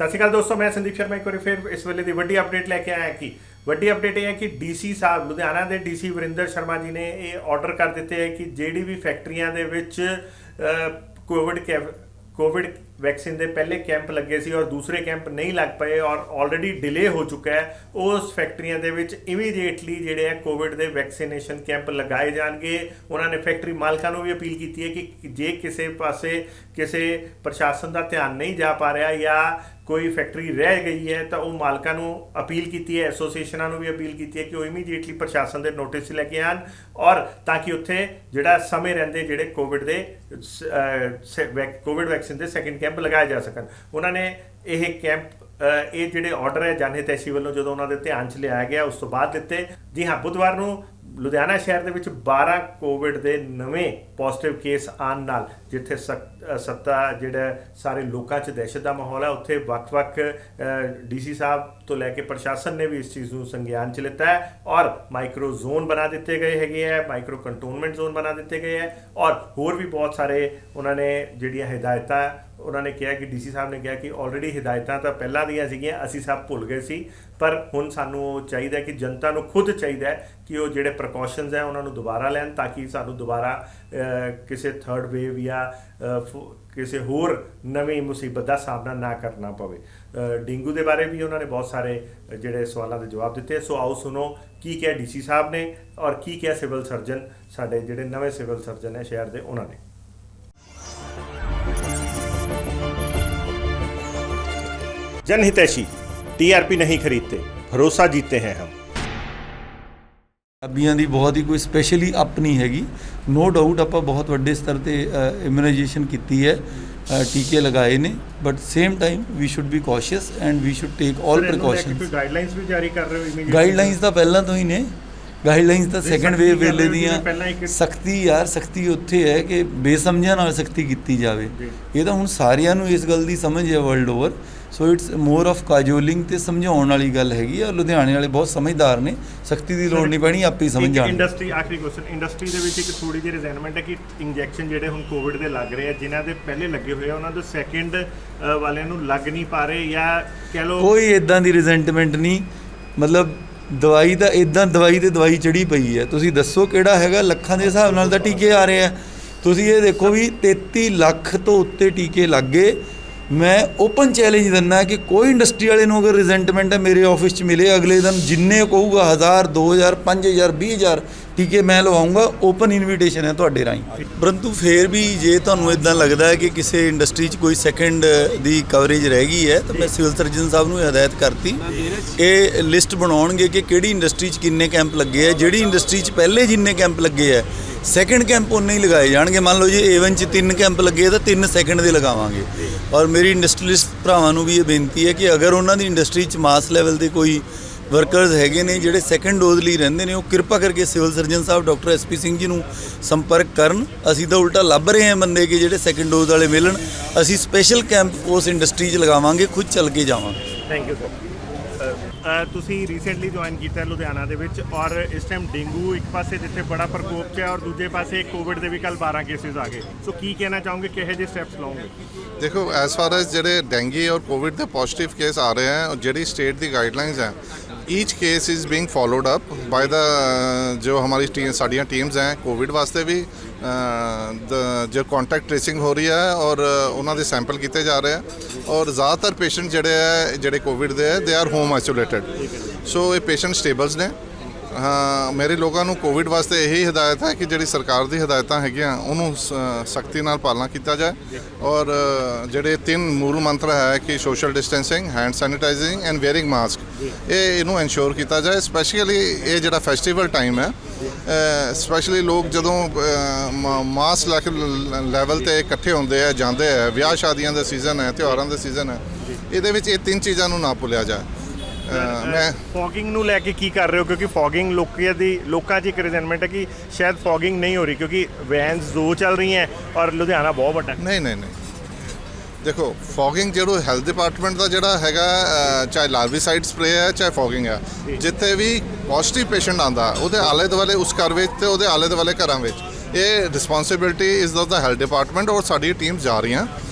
सत श्रीकाल दोस्तों, मैं संदीप शर्मा एक बार फिर इस वेले की वड्डी अपडेट लैके आया कि वड्डी अपडेट यह है कि डीसी साहब लुधियाना के डीसी वरिंदर शर्मा जी ने ये ऑर्डर कर दिते हैं कि ਜਿਹੜੀ भी फैक्ट्रियां ਦੇ ਵਿੱਚ कोविड वैक्सीन के पहले कैंप लगे सी और दूसरे कैंप नहीं लग पाए और ऑलरेडी डिले हो चुका है उस फैक्ट्रियां दे विच इमीडिएटली जिहड़े है कोविड के वैक्सीनेशन कैंप लगाए जाएंगे। उन्होंने फैक्ट्री मालकां नूं भी अपील की है कि जे किसी पासे किसी प्रशासन का ध्यान नहीं जा पा रहा या कोई फैक्ट्री रह गई है तो वह मालकां नूं अपील की है, एसोसीएशनां नूं भी अपील की है कि वो इमीडिएटली प्रशासन के नोटिस लैके आन और ताकि उत्थे जिहड़ा समय रहिंदे जिहड़े कोविड वैक्सीन के सैकेंड कैंप लगाए जा सकन। उन्होंने यह कैंप ये जिहड़े ऑर्डर है जाने तैशी वालों जो उन्होंने ध्यान च लिया गया उस तो बाद दिते। जी हाँ, बुधवार को लुधियाना शहर के विच 12 कोविड के नवें पॉजिटिव केस आने नाल जिथे सत्ता जिहड़ा सारे लोगों च दहशत का माहौल है उत्थे वक्-वक् डीसी साहब तो लैके प्रशासन ने भी इस चीज़ को संज्ञान च लिता है और माइक्रो जोन बना दिते गए है, माइक्रो कंटोनमेंट जोन बना दिते गए हैं और होर भी बहुत सारे उन्होंने जिहड़ियां हिदायतां उन्होंने कहा कि डीसी साहब ने कहा कि ऑलरेडी हिदायतां तो पहलां दियां सीगियां, असीं सब भुल गए सी पर हुण सानूं चाहिए कि जनता नूं खुद चाहिए कि वो जिहड़े प्रिकॉशनस है उन्होंने दोबारा लैन ताकि सानूं दोबारा किसी थर्ड वेव या किसी होर नवीं मुसीबत का सामना ना करना पवे। डेंगू के बारे भी उन्होंने बहुत सारे जिहड़े सवालों के जवाब दिते। सो आओ सुनो की क्या डीसी साहब ने और की क्या सिविल सर्जन साडे जिहड़े नवे सिविल सर्जन है शहर के उन्होंने। जनहितैषी टीआरपी नहीं खरीदते, भरोसा जीतते हैं हम। ਪੰਜਾਬੀਆਂ ਦੀ ਬਹੁਤ ਹੀ ਕੋਈ ਸਪੈਸ਼ਲੀ ਅਪ ਨਹੀਂ ਹੈਗੀ, ਨੋ ਡਾਊਟ ਆਪਾਂ ਬਹੁਤ ਵੱਡੇ ਸਤਰ ਤੇ ਇਮਿਊਨਾਈਜੇਸ਼ਨ ਕੀਤੀ ਹੈ, ਟੀਕੇ ਲਗਾਏ ਨੇ, but same time we should be cautious and we should take all precautions. ਕੋਈ ਗਾਈਡਲਾਈਨਸ ਵੀ ਜਾਰੀ ਕਰ ਰਹੇ ਹੋ ਇਮੀਡੀਏਟਲੀ? ਗਾਈਡਲਾਈਨਸ ਤਾਂ ਪਹਿਲਾਂ ਤੋਂ ਹੀ ਨੇ, ਗਾਈਡਲਾਈਨਸ ਤਾਂ ਸੈਕੰਡ ਵੇਵ ਵੇਲੇ ਦੀਆਂ ਸਖਤੀ ਯਾਰ ਸਖਤੀ ਉੱਥੇ ਹੈ ਕਿ ਬੇਸਮਝਿਆਂ ਨਾਲ ਸਖਤੀ ਕੀਤੀ ਜਾਵੇ। ਇਹ ਤਾਂ ਹੁਣ ਸਾਰਿਆਂ ਨੂੰ ਇਸ ਗੱਲ ਦੀ ਸਮਝ ਹੈ world over. So it's more of cajoling ਤੇ ਸਮਝਾਉਣ ਵਾਲੀ ਗੱਲ ਹੈਗੀ ਆ। ਲੁਧਿਆਣੇ ਵਾਲੇ ਬਹੁਤ ਸਮਝਦਾਰ ਨੇ, ਸਖਤੀ ਦੀ ਲੋੜ ਨਹੀਂ ਪੈਣੀ, ਆਪੇ ਹੀ ਸਮਝ ਜਾਣਗੇ। ਇੰਡਸਟਰੀ ਆਖਰੀ ਕੁਐਸਚਨ, ਇੰਡਸਟਰੀ ਦੇ ਵਿੱਚ ਇੱਕ ਥੋੜੀ ਜਿਹੀ ਰਿਜ਼ੈਂਟਮੈਂਟ ਹੈ ਕਿ ਇੰਜੈਕਸ਼ਨ ਜਿਹੜੇ ਹੁਣ ਕੋਵਿਡ ਦੇ ਲੱਗ ਰਹੇ ਆ ਜਿਨ੍ਹਾਂ ਦੇ ਪਹਿਲੇ ਲੱਗੇ ਹੋਏ ਆ ਉਹਨਾਂ ਦੇ ਸੈਕਿੰਡ ਵਾਲਿਆਂ ਨੂੰ ਲੱਗ ਨਹੀਂ ਪਾ ਰਹੇ ਜਾਂ ਕਹਿ ਲਓ ਕੋਈ ਇਦਾਂ ਦੀ ਰਿਜ਼ੈਂਟਮੈਂਟ ਨਹੀਂ। ਮਤਲਬ ਦਵਾਈ ਤਾਂ ਇਦਾਂ ਦਵਾਈ ਤੇ ਦਵਾਈ ਚੜੀ ਪਈ ਹੈ। ਤੁਸੀਂ ਦੱਸੋ ਕਿਹੜਾ ਹੈਗਾ, ਲੱਖਾਂ ਦੇ ਹਿਸਾਬ ਨਾਲ ਤਾਂ ਟੀਕੇ ਆ ਰਹੇ ਆ। ਤੁਸੀਂ ਇਹ ਦੇਖੋ ਵੀ 33 ਲੱਖ ਤੋਂ ਉੱਤੇ ਟੀਕੇ ਲੱਗ ਗਏ। मैं ओपन चैलेंज दिना कि कोई इंडस्ट्री वाले नूं अगर रिजेंटमेंट है मेरे ऑफिस च मिले, अगले दिन जिन्ने कहूगा 1000 2000 5000 20000 टीके मैं लवाऊंगा। ओपन इनविटेशन है तुहाडे राहीं। परंतु फिर भी जे तुहानूं इदां लगदा है कि किसी इंडस्ट्री च कोई सैकेंड दी कवरेज रह गई है तो मैं सिविल सर्जन साहब नूं हिदायत करती ये लिस्ट बनाउणगे कि किहड़ी इंडस्ट्री च किन्ने कैंप लगे है। जिहड़ी इंडस्ट्री च पहले जिन्ने कैंप लगे है सैकेंड कैंप उन्ने ही लगाए जाएंगे। मान लो जी A1 च 3 कैंप लगे तो 3 सैकेंड के लगावांगे। और मेरी इंडस्ट्रीलिस्ट भरावां नूं भी ये बेनती है कि अगर उन्होंने इंडस्ट्री च मास लैवल के कोई वर्करस हैगे ने जिहड़े सैकेंड डोज लई रहिंदे ने, वो कृपा करके सिविल सर्जन साहब डॉक्टर SP सिंह जी नूं संपर्क करन। असीं तां उल्टा लभ रहे हैं बंदे कि जिहड़े सैकेंड डोज वाले मिलन। असीं स्पैशल कैंप उस इंडस्ट्री च लगावांगे, खुद चल के जावांगे। Thank you sir. ਤੁਸੀਂ ਰੀਸੈਂਟਲੀ ਜੁਆਇਨ ਕੀਤਾ ਲੁਧਿਆਣਾ ਦੇ ਵਿੱਚ ਔਰ ਇਸ ਟਾਈਮ ਡੇਂਗੂ ਇੱਕ ਪਾਸੇ ਜਿੱਥੇ ਬੜਾ ਪ੍ਰਕੋਪ 'ਚ ਹੈ ਔਰ ਦੂਜੇ ਪਾਸੇ ਕੋਵਿਡ ਦੇ ਵੀ ਕੱਲ 12 ਕੇਸਿਸ ਆ ਗਏ। ਸੋ ਕੀ ਕਹਿਣਾ ਚਾਹੋਗੇ, ਕਿਹੋ ਜਿਹੇ ਸਟੈਪਸ ਲਓਗੇ? देखो एज फार एज ਜਿਹੜੇ डेंगी और कोविड के पॉजिटिव केस आ रहे हैं और ਜਿਹੜੀ स्टेट की गाइडलाइंस हैं each case is being followed up by the जो हमारी साड़ियाँ टीम्स हैं कोविड वास्ते भी जो कॉन्टैक्ट ट्रेसिंग हो रही है और उन्होंने सैंपल किए जा रहे हैं और ज़्यादातर पेशेंट ਜਿਹੜੇ कोविड ਦੇ दे आर होम आइसोलेटेड। सो ये पेशेंट स्टेबल्स ने। हाँ, मेरे लोगों को कोविड वास्ते यही हिदायत है कि जी सरकार की हिदायत हैगियां उन्होंने सख्ती नाल पालना किया जाए और जोड़े 3 मूल मंत्र है कि social distancing, hand sanitising and wearing mask, ये इनू इंश्योर किया जाए। स्पैशली ये जो फैसटिवल टाइम है स्पैशली लोग जदों मास लैवल ते इकट्ठे होंदे है जाते हैं, ब्याह शादियां का सीजन है, त्यौहारों का सीजन है, ये 3 चीज़ों ना भुलिया जाए। मैं फॉगिंग ਨੂੰ ਲੈ ਕੇ ਕੀ ਕਰ ਰਹੇ ਹੋ ਕਿਉਂਕਿ ਫॉगिंग ਲੋਕਾਂ 'ਚ ਇੱਕ ਰਿਜ਼ੈਂਟਮੈਂਟ ਹੈ ਕਿ ਸ਼ਾਇਦ ਫॉगिंग नहीं हो रही क्योंकि वैन्स 2 चल रही हैं और लुधियाना बहुत बड़ा है। नहीं देखो फॉगिंग जो हैल्थ डिपार्टमेंट का जोड़ा हैगा चाहे लार्विसाइड स्प्रे है चाहे फॉगिंग है जिथे भी पॉजिटिव पेशेंट आता वो आले दुआले उस घर में तो आले दुआले घर में ये responsibility is of the health department और साड़ी टीम्स जा रही हैं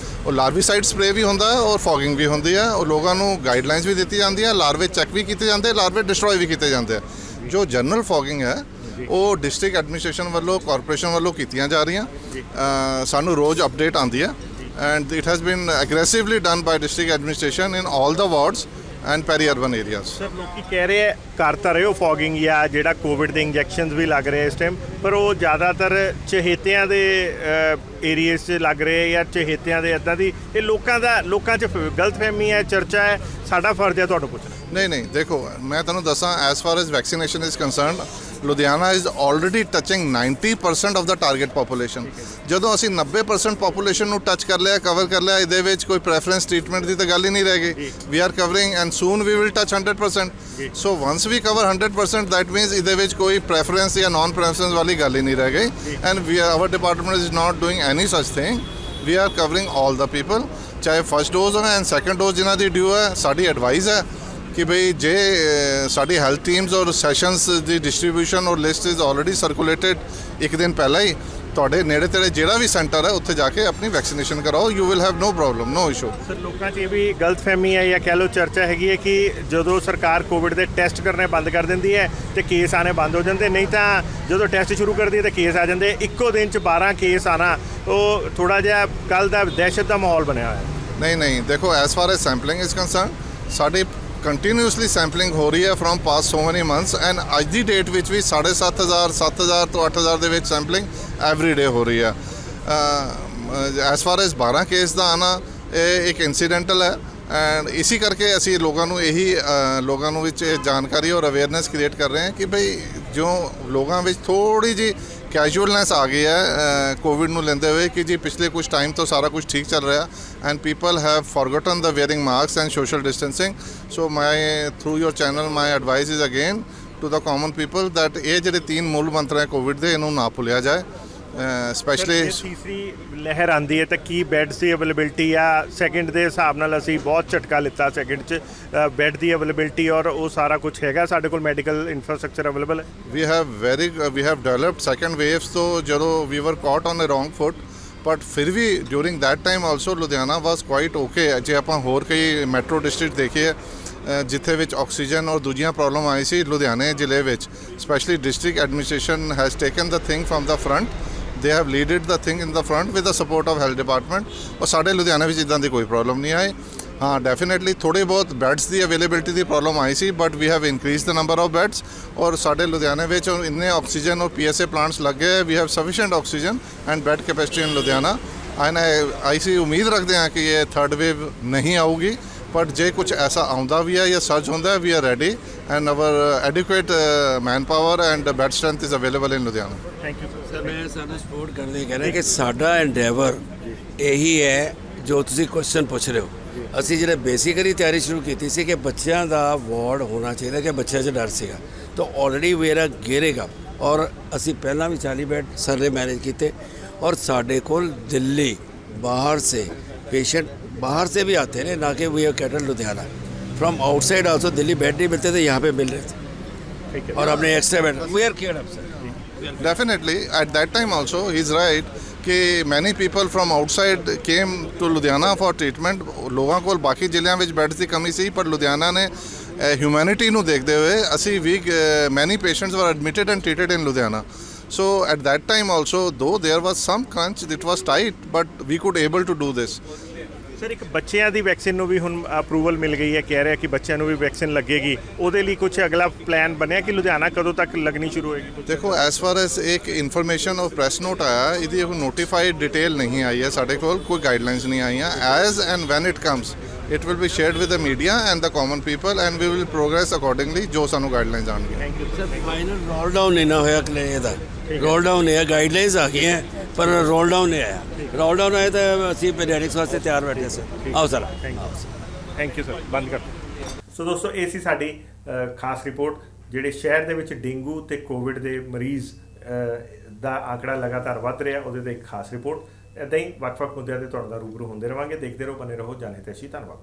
ਉਹ ਲਾਰਵੀਸਾਈਡ ਸਪਰੇ ਵੀ ਹੁੰਦਾ ਹੈ ਔਰ ਫੌਗਿੰਗ ਵੀ ਹੁੰਦੀ ਹੈ। ਉਹ ਲੋਕਾਂ ਨੂੰ ਗਾਈਡਲਾਈਨਸ ਵੀ ਦਿੱਤੀ ਜਾਂਦੀ ਹੈ, ਲਾਰਵੇ ਚੈੱਕ ਵੀ ਕੀਤੇ ਜਾਂਦੇ, ਲਾਰਵੇ ਡਿਸਟਰੋਏ ਵੀ ਕੀਤੇ ਜਾਂਦੇ ਆ। ਜੋ ਜਨਰਲ ਫੌਗਿੰਗ ਹੈ ਉਹ ਡਿਸਟ੍ਰਿਕਟ ਐਡਮਿਨਿਸਟ੍ਰੇਸ਼ਨ ਵੱਲੋਂ, ਕਾਰਪੋਰੇਸ਼ਨ ਵੱਲੋਂ ਕੀਤੀਆਂ ਜਾ ਰਹੀਆਂ। ਸਾਨੂੰ ਰੋਜ਼ ਅਪਡੇਟ ਆਉਂਦੀ ਹੈ and it has been aggressively done by district administration in all the wards and peri-urban areas. Sir ਲੋਕੀ ਕਹਿ ਰਹੇ ਆ ਕਰ ਤਾਂ ਰਹੇ ਹੋ ਫੌਗਿੰਗ ਜਾਂ ਜਿਹੜਾ ਕੋਵਿਡ ਦੇ ਇੰਜੈਕਸ਼ਨਸ ਵੀ ਲੱਗ ਰਹੇ ਇਸ ਟਾਈਮ, ਪਰ ਉਹ ਜ਼ਿਆਦਾਤਰ ਚਹੇਤਿਆਂ ਦੇ ਏਰੀਆਸ 'ਚ ਲੱਗ ਰਹੇ ਜਾਂ ਚਹੇਤਿਆਂ ਦੇ ਇੱਦਾਂ ਦੀ, ਇਹ ਲੋਕਾਂ 'ਚ ਗਲਤਫਹਿਮੀ ਹੈ, ਚਰਚਾ ਹੈ। ਸਾਡਾ ਫਰਜ਼ ਹੈ ਤੁਹਾਨੂੰ ਪੁੱਛਣਾ। ਨਹੀਂ ਦੇਖੋ ਮੈਂ ਤੁਹਾਨੂੰ ਦੱਸਾਂ, as for as vaccination is concerned, Ludhiana is already touching 90% of the target population. ਜਦੋਂ ਅਸੀਂ 90% ਪੋਪੂਲੇਸ਼ਨ ਨੂੰ ਟੱਚ ਕਰ ਲਿਆ, ਕਵਰ ਕਰ ਲਿਆ, ਇਹਦੇ ਵਿੱਚ ਕੋਈ ਪ੍ਰੈਫਰੈਂਸ ਟ੍ਰੀਟਮੈਂਟ ਦੀ ਤਾਂ ਗੱਲ ਹੀ ਨਹੀਂ ਰਹਿ ਗਈ। We are covering and soon we will touch 100%। So once we cover 100% that means ਇਹਦੇ ਵਿੱਚ ਕੋਈ ਪ੍ਰੈਫਰੈਂਸ ਜਾਂ ਨਾਨ ਪ੍ਰੈਫਰੈਂਸ ਵਾਲੀ ਗੱਲ ਹੀ ਨਹੀਂ ਰਹਿ ਗਈ। And we our department is not doing any such thing. We are covering all the people, ਚਾਹੇ ਫਸਟ ਡੋਜ਼ ਹੋਵੇ ਐਂਡ ਸੈਕੰਡ ਡੋਜ਼ ਜਿਨ੍ਹਾਂ ਦੀ ਡਿਊ ਹੈ। ਸਾਡੀ ਐਡਵਾਈਸ ਹੈ ਕਿ ਭਈ ਜੇ ਸਾਡੀ ਹੈਲਥ ਟੀਮਸ ਔਰ ਸੈਸ਼ਨਸ ਦੀ ਡਿਸਟ੍ਰੀਬਿਊਸ਼ਨ ਔਰ ਲਿਸਟ ਇਜ਼ ਆਲਰੇਡੀ ਸਰਕੂਲੇਟਡ ਇੱਕ ਦਿਨ ਪਹਿਲਾਂ ਹੀ, ਤੁਹਾਡੇ ਨੇੜੇ ਤੇੜੇ ਜਿਹੜਾ ਵੀ ਸੈਂਟਰ ਹੈ ਉੱਥੇ ਜਾ ਕੇ ਆਪਣੀ ਵੈਕਸੀਨੇਸ਼ਨ ਕਰਾਓ। You will have no problem, no issue. Sir ਲੋਕਾਂ 'ਚ ਇਹ ਵੀ ਗਲਤਫਹਿਮੀ ਹੈ ਜਾਂ ਕਹਿ ਲਓ ਚਰਚਾ ਹੈਗੀ ਹੈ ਕਿ ਜਦੋਂ ਸਰਕਾਰ ਕੋਵਿਡ ਦੇ ਟੈਸਟ ਕਰਨੇ ਬੰਦ ਕਰ ਦਿੰਦੀ ਹੈ ਤੇ ਕੇਸ ਆਣੇ ਬੰਦ ਹੋ ਜਾਂਦੇ, ਨਹੀਂ ਤਾਂ ਜਦੋਂ ਟੈਸਟ ਸ਼ੁਰੂ ਕਰਦੀ ਹੈ ਤਾਂ ਕੇਸ ਆ ਜਾਂਦੇ। ਇੱਕੋ ਦਿਨ 'ਚ 12 ਕੇਸ ਆਣਾ, ਉਹ ਥੋੜ੍ਹਾ ਜਿਹਾ ਕੱਲ੍ਹ ਦਾ ਦਹਿਸ਼ਤ ਦਾ ਮਾਹੌਲ ਬਣਿਆ ਹੋਇਆ। ਨਹੀਂ ਦੇਖੋ, as for as sampling is concern, ਸਾਡੀ ਕੰਟੀਨਿਊਸਲੀ ਸੈਂਪਲਿੰਗ ਹੋ ਰਹੀ ਹੈ ਫਰੋਮ ਪਾਸਟ ਸੋ ਮੈਨੀ ਮੰਥਸ ਐਂਡ ਅੱਜ ਦੀ ਡੇਟ ਵਿੱਚ ਵੀ 7,500 7,000 ਤੋਂ 8,000 ਦੇ ਵਿੱਚ ਸੈਂਪਲਿੰਗ ਐਵਰੀ ਡੇ ਹੋ ਰਹੀ ਹੈ। ਐਜ਼ ਫਾਰ ਐਜ਼ 12 ਕੇਸ ਦਾ ਆਉਣਾ ਇਹ ਇੱਕ ਇਨਸੀਡੈਂਟਲ ਹੈ ਐਂਡ ਇਸੀ ਕਰਕੇ ਅਸੀਂ ਲੋਕਾਂ ਨੂੰ ਲੋਕਾਂ ਨੂੰ ਵਿੱਚ ਇਹ ਜਾਣਕਾਰੀ ਔਰ ਅਵੇਅਰਨੈਸ ਕ੍ਰੀਏਟ ਕਰ ਰਹੇ ਹਾਂ ਕਿ ਭਈ ਜੋ ਲੋਕਾਂ ਵਿੱਚ ਥੋੜੀ ਜਿਹੀ ਕੈਜੂਅਲਨੈਸ ਆ ਗਈ ਹੈ ਕੋਵਿਡ ਨੂੰ ਲੈਂਦੇ ਹੋਏ ਕਿ ਜੀ ਪਿਛਲੇ ਕੁਝ ਟਾਈਮ ਤੋਂ ਸਾਰਾ ਕੁਝ ਠੀਕ ਚੱਲ ਰਿਹਾ and people have forgotten the wearing mask and social distancing. So my through your channel my advice is again to the common people that ਇਹ ਜਿਹੜੇ 3 ਮੂਲ ਮੰਤਰ ਹੈ ਕੋਵਿਡ ਦੇ, ਇਹਨੂੰ ਨਾ ਭੁੱਲਿਆ ਜਾਏ। ਸਪੈਸ਼ਲੀ ਤੀਸਰੀ ਲਹਿਰ ਆਉਂਦੀ ਹੈ ਤਾਂ ਕੀ ਬੈੱਡਸ ਦੀ ਅਵੇਲੇਬਿਲਟੀ ਆ? ਸੈਕਿੰਡ ਦੇ ਹਿਸਾਬ ਨਾਲ ਅਸੀਂ ਬਹੁਤ ਝਟਕਾ ਲਿੱਤਾ ਸੈਕਿੰਡ 'ਚ, ਬੈੱਡ ਦੀ ਅਵੇਲੇਬਿਲਟੀ ਔਰ ਉਹ ਸਾਰਾ ਕੁਝ ਹੈਗਾ ਸਾਡੇ ਕੋਲ, ਮੈਡੀਕਲ ਇਨਫਰਾਸਟ੍ਰਕਚਰ ਅਵੇਲੇਬਲ ਹੈ। We have developed second waves ਤੋਂ ਜਦੋਂ we were caught on a wrong foot, but ਫਿਰ ਵੀ during that time also Ludhiana was quite okay. ਜੇ ਆਪਾਂ ਹੋਰ ਕਈ ਮੈਟਰੋ ਡਿਸਟ੍ਰਿਕਟ ਦੇਖੀਏ ਜਿੱਥੇ ਵਿੱਚ ਆਕਸੀਜਨ ਔਰ ਦੂਜੀਆਂ ਪ੍ਰੋਬਲਮ ਆਈ ਸੀ, ਲੁਧਿਆਣੇ ਜ਼ਿਲ੍ਹੇ ਵਿੱਚ specially district administration has taken the thing from the front. They have leaded the thing in the front with the support of health department. ਔਰ ਸਾਡੇ ਲੁਧਿਆਣਾ ਵਿੱਚ ਇੱਦਾਂ ਦੀ ਕੋਈ ਪ੍ਰੋਬਲਮ ਨਹੀਂ ਆਈ। ਹਾਂ ਡੈਫੀਨੇਟਲੀ ਥੋੜ੍ਹੇ ਬਹੁਤ ਬੈਡਸ ਦੀ ਅਵੇਲੇਬਿਲਿਟੀ ਦੀ ਪ੍ਰੋਬਲਮ ਆਈ ਸੀ, but we have increase the number of beds. ਔਰ ਸਾਡੇ ਲੁਧਿਆਣੇ ਵਿੱਚ ਇੰਨੇ ਆਕਸੀਜਨ ਔਰ PSA ਪਲਾਂਟਸ ਲੱਗੇ, we have sufficient oxygen and bed capacity in Ludhiana. ਅਸੀਂ ਉਮੀਦ ਰੱਖਦੇ ਹਾਂ ਕਿ ਇਹ ਥਰਡ ਵੇਵ ਨਹੀਂ ਆਊਗੀ, ਬਟ ਜੇ ਕੁਝ ਐਸਾ ਆਉਂਦਾ ਵੀ ਹੈ ਜਾਂ ਸਰਜ ਹੁੰਦਾ ਹੈ, we are ready and our adequate manpower and bed strength is available in Ludhiana. Thank you sir. ਮੈਂ ਸਾਨੂੰ ਸਪੋਰਟ ਕਰਦੇ ਕਹਿ ਰਿਹਾ ਕਿ ਸਾਡਾ ਐਂਡੇਵਰ ਇਹੀ ਹੈ ਜੋ ਤੁਸੀਂ ਕੁਐਸਚਨ ਪੁੱਛ ਰਹੇ ਹੋ। ਅਸੀਂ ਜਿਹੜੇ ਬੇਸਿਕਲੀ ਤਿਆਰੀ ਸ਼ੁਰੂ ਕੀਤੀ ਸੀ ਕਿ ਬੱਚਿਆਂ ਦਾ ਵਾਰਡ ਹੋਣਾ ਚਾਹੀਦਾ, ਕਿ ਬੱਚਿਆਂ 'ਚ ਡਰ ਸੀਗਾ, ਤਾਂ ਆਲਰੇਡੀ ਵੀ ਆਰ ਗੇਅਰਿੰਗ ਅਪ। ਔਰ ਅਸੀਂ ਪਹਿਲਾਂ ਵੀ 40 ਬੈੱਡ ਸਰਲੇ ਮੈਨੇਜ ਕੀਤੇ और साढ़े को दिल्ली बाहर से पेशेंट बाहर से भी आते हैं, ना कि we are cater Ludhiana, from outside also Delhi bed नहीं मिलते थे, यहाँ पे मिल रहे थे और हमने extra bed we are cared up sir. Definitely at that time also he is right कि many people from outside came to Ludhiana for treatment. लोगों को बाकी ਜ਼ਿਲ੍ਹਿਆਂ ਵਿੱਚ ਬੈੱਡਸ ਦੀ ਕਮੀ ਸੀ, ਪਰ ਲੁਧਿਆਣਾ ਨੇ ਹਿਊਮੈਨਿਟੀ ਨੂੰ ਦੇਖਦੇ ਹੋਏ ਅਸੀਂ ਵੀ ਮੈਨੀ ਪੇਸ਼ੈਂਟਸ ਵਰ admitted and treated in Ludhiana. So at that time also, though there was some crunch, it was tight, but we could able to do this. Sir ਇੱਕ ਬੱਚਿਆਂ ਦੀ ਵੈਕਸੀਨ ਨੂੰ ਵੀ ਹੁਣ ਅਪਰੂਵਲ ਮਿਲ ਗਈ ਹੈ, ਕਹਿ ਰਿਹਾ ਕਿ ਬੱਚਿਆਂ ਨੂੰ ਵੀ ਵੈਕਸੀਨ ਲੱਗੇਗੀ। ਉਹਦੇ ਲਈ ਕੁਝ ਅਗਲਾ ਪਲਾਨ ਬਣਿਆ ਕਿ ਲੁਧਿਆਣਾ ਕਦੋਂ ਤੱਕ ਲੱਗਣੀ ਸ਼ੁਰੂ ਹੋਏਗੀ? ਦੇਖੋ ਐਸ ਫਾਰ ਐਸ ਇੱਕ ਇਨਫੋਰਮੇਸ਼ਨ ਔਰ ਪ੍ਰੈਸ ਨੋਟ ਆਇਆ, ਇਹਦੀ ਕੋਈ ਨੋਟੀਫਾਈਡ ਡਿਟੇਲ ਨਹੀਂ ਆਈ ਹੈ ਸਾਡੇ ਕੋਲ, ਕੋਈ ਗਾਈਡਲਾਈਨਸ ਨਹੀਂ ਆਈਆਂ। As and when it comes it will be shared with the media and the common people and we will progress accordingly ਜੋ ਸਾਨੂੰ ਗਾਈਡਲਾਈਨਸ ਆਉਣਗੀਆਂ। Thank you sir. Final roll down ਨਹੀਂ ਨਾ ਹੋਇਆ ਕਲੇ ਇਹਦਾ, ਰੋਲ ਡਾਊਨ ਨਹੀਂ ਹੈ, ਗਾਈਡਲਾਈਨਸ ਆ ਗਈਆਂ ਪਰ ਰੋਲ ਡਾਊਨ ਨਹੀਂ ਆਇਆ। ਰੋਲ ਡਾਊਨ ਆਇਆ ਤਾਂ ਅਸੀਂ ਪੈਡਿਆਟ੍ਰਿਕਸ ਵਾਸਤੇ ਤਿਆਰ ਬੈਠੇ ਸੀ। ਆਓ ਸਰ। Thank you sir. ਬੰਦ ਕਰ। ਸੋ ਦੋਸਤੋ ਇਹ ਸੀ ਸਾਡੀ ਖਾਸ ਰਿਪੋਰਟ। ਜਿਹੜੇ ਸ਼ਹਿਰ ਦੇ ਵਿੱਚ ਡੇਂਗੂ ਤੇ ਕੋਵਿਡ ਦੇ ਮਰੀਜ਼ ਦਾ ਆંકੜਾ ਲਗਾਤਾਰ ਵੱਧ ਰਿਹਾ, ਉਹਦੇ ਤੇ ਇੱਕ ਖਾਸ ਰਿਪੋਰਟ। ਇੱਦਾਂ ਹੀ ਵੱਖ-ਵੱਖ ਮੁੱਦਿਆਂ ਤੇ ਤੁਹਾਡੇ ਨਾਲ ਰੂਬਰੂ ਹੁੰਦੇ ਰਵਾਂਗੇ। ਦੇਖਦੇ ਰਹੋ, ਬਨੇ ਰਹੋ ਜਾਣੇ ਤੇ ਅਸੀਂ। ਧੰਨਵਾਦ।